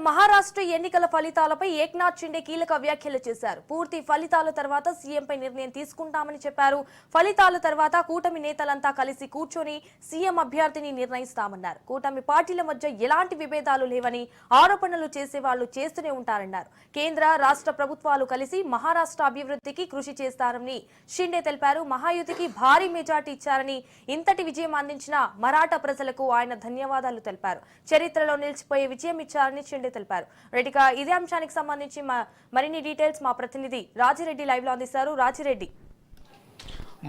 మహారాష్ట్ర ఎన్నికల ఫలితాలపై ఏక్నాథ్ షిండే కీలక వ్యాఖ్యలు చేశారు. పూర్తి ఫలితాల తర్వాత సీఎంపై నిర్ణయం తీసుకుంటామని చెప్పారు. ఫలితాల తర్వాత కూటమి నేతలంతా కలిసి కూర్చొని సీఎం అభ్యర్థిని నిర్ణయిస్తామన్నారు. కూటమి పార్టీల మధ్య ఎలాంటి విభేదాలు లేవని, ఆరోపణలు చేసేవాళ్లు చేస్తూనే ఉంటారన్నారు. కేంద్ర రాష్ట్ర ప్రభుత్వాలు కలిసి మహారాష్ట్ర అభివృద్ధికి కృషి చేస్తారని షిండే తెలిపారు. మహాయుతికి భారీ మెజార్టీ ఇచ్చారని, ఇంతటి విజయం అందించిన మరాఠా ప్రజలకు ఆయన ధన్యవాదాలు తెలిపారు. చరిత్రలో నిలిచిపోయే విజయం ఇచ్చారని షిండే తెలిపారు. రెడ్డిగా ఇదే అంశానికి సంబంధించి మరిన్ని డీటెయిల్స్ మా ప్రతినిధి రాజిరెడ్డి లైవ్ లో అందిస్తారు. రాజిరెడ్డి,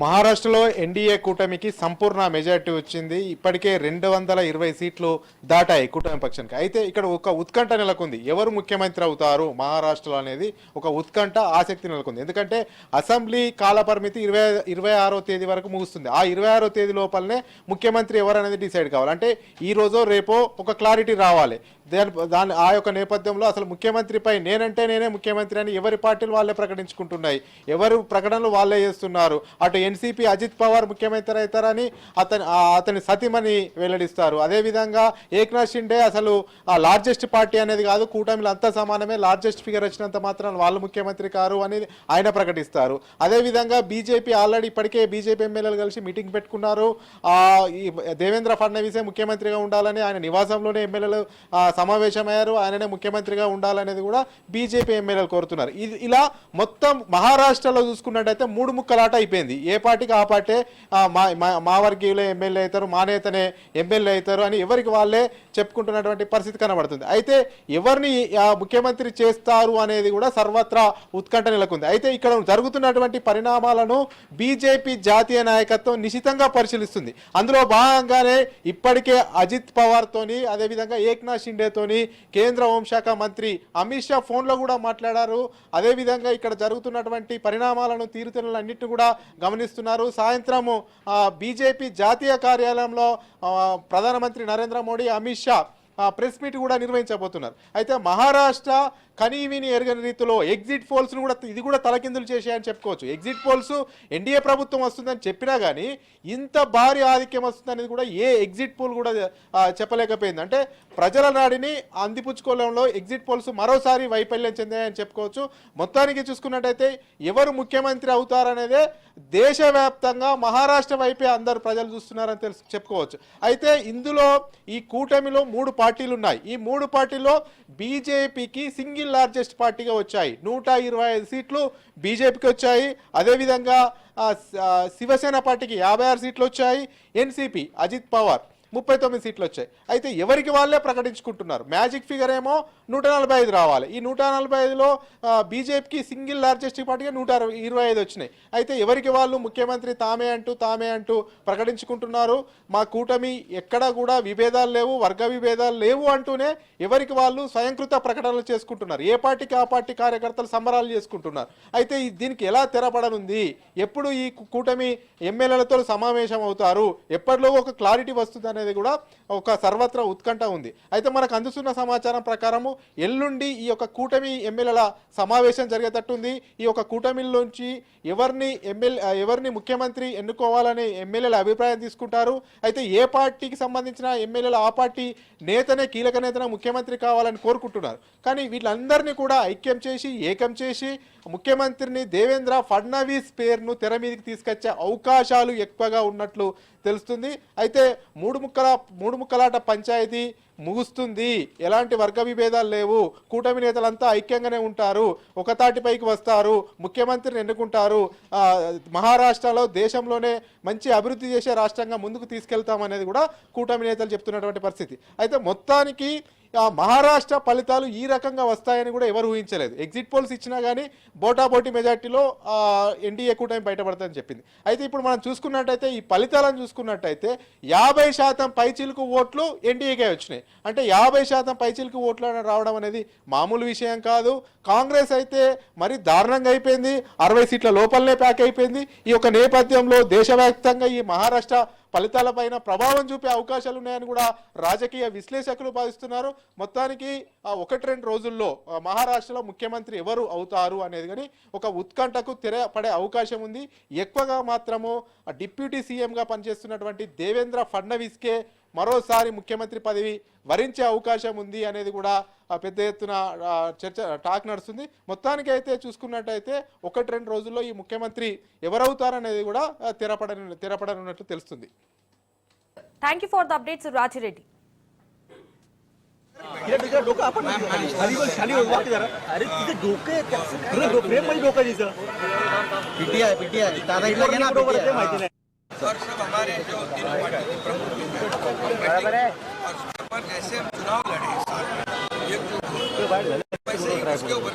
మహారాష్ట్రలో ఎన్డీఏ కూటమికి సంపూర్ణ మెజార్టీ వచ్చింది. ఇప్పటికే 220 సీట్లు దాటాయి కూటమి పక్షానికి. అయితే ఇక్కడ ఒక ఉత్కంఠ నెలకొంది. ఎవరు ముఖ్యమంత్రి అవుతారు మహారాష్ట్రలో అనేది ఒక ఉత్కంఠ, ఆసక్తి నెలకొంది. ఎందుకంటే అసెంబ్లీ కాల పరిమితి 26వ తేదీ వరకు ముగుస్తుంది. ఆ 26వ తేదీ లోపలనే ముఖ్యమంత్రి ఎవరు అనేది డిసైడ్ కావాలి. అంటే ఈ రోజో రేపో ఒక క్లారిటీ రావాలి. ఆ యొక్క నేపథ్యంలో అసలు ముఖ్యమంత్రిపై నేనే ముఖ్యమంత్రి అని ఎవరి పార్టీలు వాళ్ళే ప్రకటించుకుంటున్నాయి. ఎవరు ప్రకటనలు వాళ్ళే చేస్తున్నారు. అటు ఎన్సీపీ అజిత్ పవార్ ముఖ్యమంత్రి అవుతారని అతని సతీమణి వెల్లడిస్తారు. అదేవిధంగా ఏక్నాథ్ షిండే అసలు లార్జెస్ట్ పార్టీ అనేది కాదు, కూటమిలో అంతా సమానమే, లార్జెస్ట్ ఫిగర్ వచ్చినంత మాత్రం వాళ్ళు ముఖ్యమంత్రి కారు అని ఆయన ప్రకటిస్తారు. అదేవిధంగా బీజేపీ ఆల్రెడీ ఇప్పటికే బీజేపీ ఎమ్మెల్యేలు కలిసి మీటింగ్ పెట్టుకున్నారు. దేవేంద్ర ఫడ్నవీసే ముఖ్యమంత్రిగా ఉండాలని ఆయన నివాసంలోనే ఎమ్మెల్యేలు సమావేశమయ్యారు. ఆయననే ముఖ్యమంత్రిగా ఉండాలనేది కూడా బీజేపీ ఎమ్మెల్యేలు కోరుతున్నారు. ఇలా మొత్తం మహారాష్ట్రలో చూసుకున్నట్టయితే 3 ముక్కలాట అయిపోయింది. ఏ పార్టీకి ఆ పార్టీ మా వర్గీయులే ఎమ్మెల్యే అవుతారు, మా నేతనే ఎమ్మెల్యే అవుతారు అని ఎవరికి వాళ్ళే చెప్పుకుంటున్నటువంటి పరిస్థితి కనబడుతుంది. అయితే ఎవరిని ముఖ్యమంత్రి చేస్తారు అనేది కూడా సర్వత్రా ఉత్కంఠ నెలకొంది. అయితే ఇక్కడ జరుగుతున్నటువంటి పరిణామాలను బీజేపీ జాతీయ నాయకత్వం నిశితంగా పరిశీలిస్తుంది. అందులో భాగంగానే ఇప్పటికే అజిత్ పవార్ తోని, అదేవిధంగా ఏక్నాథ్ షిండేతోని కేంద్ర హోంశాఖ మంత్రి అమిత్ షా ఫోన్లో కూడా మాట్లాడారు. అదేవిధంగా ఇక్కడ జరుగుతున్నటువంటి పరిణామాలను, తీరుతెన్నులన్నింటినీ కూడా గమనిస్తున్నారు. సాయంత్రం బీజేపీ జాతీయ కార్యాలయంలో ప్రధానమంత్రి నరేంద్ర మోడీ, అమిత్ షా ప్రెస్ మీట్ కూడా నిర్వహించబోతున్నారు. అయితే మహారాష్ట్ర కనీవిని ఎరగని రీతిలో ఎగ్జిట్ పోల్స్ను కూడా ఇది కూడా తలకిందులు చేశాయని చెప్పుకోవచ్చు. ఎగ్జిట్ పోల్స్ ఎన్డీఏ ప్రభుత్వం వస్తుందని చెప్పినా కానీ ఇంత భారీ ఆధిక్యం వస్తుందనేది కూడా ఏ ఎగ్జిట్ పోల్ కూడా చెప్పలేకపోయింది. అంటే ప్రజల నాడిని అందిపుచ్చుకోవడంలో ఎగ్జిట్ పోల్స్ మరోసారి వైఫల్యం చెందాయని చెప్పుకోవచ్చు. మొత్తానికి చూసుకున్నట్టయితే ఎవరు ముఖ్యమంత్రి అవుతారనేదే దేశవ్యాప్తంగా మహారాష్ట్ర వైపే అందరు ప్రజలు చూస్తున్నారని చెప్పుకోవచ్చు. అయితే ఇందులో ఈ కూటమిలో 3 పార్టీలు ఉన్నాయి. ఈ 3 పార్టీల్లో బీజేపీకి సింగిల్ లార్జెస్ట్ పార్టీగా వచ్చాయి. 125 సీట్లు బీజేపీకి వచ్చాయి. అదేవిధంగా శివసేన పార్టీకి 56 సీట్లు వచ్చాయి. ఎన్సీపీ అజిత్ పవార్ 39 సీట్లు వచ్చాయి. అయితే ఎవరికి వాళ్ళే ప్రకటించుకుంటున్నారు. మ్యాజిక్ ఫిగర్ ఏమో 145 రావాలి. ఈ 145లో బీజేపీకి సింగిల్ లార్జెస్ట్ పార్టీగా 125 వచ్చినాయి. అయితే ఎవరికి వాళ్ళు ముఖ్యమంత్రి తామే అంటూ ప్రకటించుకుంటున్నారు. మా కూటమి ఎక్కడా కూడా విభేదాలు లేవు, వర్గ విభేదాలు లేవు అంటూనే ఎవరికి వాళ్ళు స్వయంకృత ప్రకటనలు చేసుకుంటున్నారు. ఏ పార్టీకి ఆ పార్టీ కార్యకర్తలు సంబరాలు చేసుకుంటున్నారు. అయితే దీనికి ఎలా తెరపడనుంది, ఎప్పుడు ఈ కూటమి ఎమ్మెల్యేలతో సమావేశం అవుతారు, ఎప్పటిలో ఒక క్లారిటీ వస్తుంది అనేది కూడా ఒక సర్వత్రా ఉత్కంఠ ఉంది. అయితే మనకు అందుతున్న సమాచారం ప్రకారము ఎల్లుండి ఈ యొక్క కూటమి ఎమ్మెల్యేల సమావేశం జరిగేటట్టుంది. ఈ యొక్క కూటమిలోంచి ఎవరిని ముఖ్యమంత్రి ఎన్నుకోవాలని ఎమ్మెల్యేల అభిప్రాయం తీసుకుంటారు. అయితే ఏ పార్టీకి సంబంధించిన ఎమ్మెల్యేలు ఆ పార్టీ నేతనే, కీలక నేతనే ముఖ్యమంత్రి కావాలని కోరుకుంటున్నారు. కానీ వీళ్ళందరినీ కూడా ఏకం చేసి ముఖ్యమంత్రిని దేవేంద్ర ఫడ్నవీస్ పేరును తెర మీదకి తీసుకొచ్చే అవకాశాలు ఎక్కువగా ఉన్నట్లు తెలుస్తుంది. అయితే మూడు ముక్కలాట పంచాయతీ ముగుస్తుంది. ఎలాంటి వర్గ విభేదాలు లేవు. కూటమి నేతలంతా ఐక్యంగానే ఉంటారు, ఒక తాటిపైకి వస్తారు, ముఖ్యమంత్రిని ఎన్నుకుంటారు. మహారాష్ట్రలో దేశంలోనే మంచి అభివృద్ధి చేసే రాష్ట్రంగా ముందుకు తీసుకెళ్తామనేది కూడా కూటమి నేతలు చెప్తున్నటువంటి పరిస్థితి. అయితే మొత్తానికి మహారాష్ట్ర ఫలితాలు ఈ రకంగా వస్తాయని కూడా ఎవరు ఊహించలేదు. ఎగ్జిట్ పోల్స్ ఇచ్చినా కానీ బోటాబోటీ మెజార్టీలో ఎన్డీఏ కూటమి బయటపడతాయని చెప్పింది. అయితే ఇప్పుడు మనం చూసుకున్నట్టయితే ఈ ఫలితాలను చూసుకున్నట్టయితే 50% పైచిలుకు ఓట్లు ఎన్డీఏకే వచ్చినాయి. అంటే 50% పైచిలుకు ఓట్లు రావడం అనేది మామూలు విషయం కాదు. కాంగ్రెస్ అయితే మరి దారుణంగా అయిపోయింది, 60 సీట్ల లోపలనే ప్యాక్ అయిపోయింది. ఈ యొక్క నేపథ్యంలో దేశవ్యాప్తంగా ఈ మహారాష్ట్ర ఫలితాలపైన ప్రభావం చూపే అవకాశాలు ఉన్నాయని కూడా రాజకీయ విశ్లేషకులు భావిస్తున్నారు. మొత్తానికి 1-2 రోజుల్లో మహారాష్ట్రలో ముఖ్యమంత్రి ఎవరు అవుతారు అనేది కానీ ఒక ఉత్కంఠకు తెరపడే అవకాశం ఉంది. ఎక్కువగా మాత్రము డిప్యూటీ సీఎంగా పనిచేస్తున్నటువంటి దేవేంద్ర ఫడ్నవీస్కే మరోసారి ముఖ్యమంత్రి పదవి వరించే అవకాశం ఉంది అనేది కూడా పెద్ద ఎత్తున చర్చ టాక్ నడుస్తుంది. మొత్తానికి అయితే చూసుకున్నట్టయితే 1-2 రోజుల్లో ఈ ముఖ్యమంత్రి ఎవరవుతారనేది కూడా తెరపడనున్నట్లు తెలుస్తుంది. Thank you for the updates Rajireddy. डोकं आपण खाली खाली उभा जरा. अरे तिथे डोकं फ्रेम मध्ये डोकं दिसतं. पीटीआय दादा इथला घे ना बरोबर ते माहिती नाही. और सब हमारे जो तीनों पार्टी के प्रमुख बराबर है और उसके ऊपर जैसे हम चुनाव लड़े इस साल में ये पैसे उसके ऊपर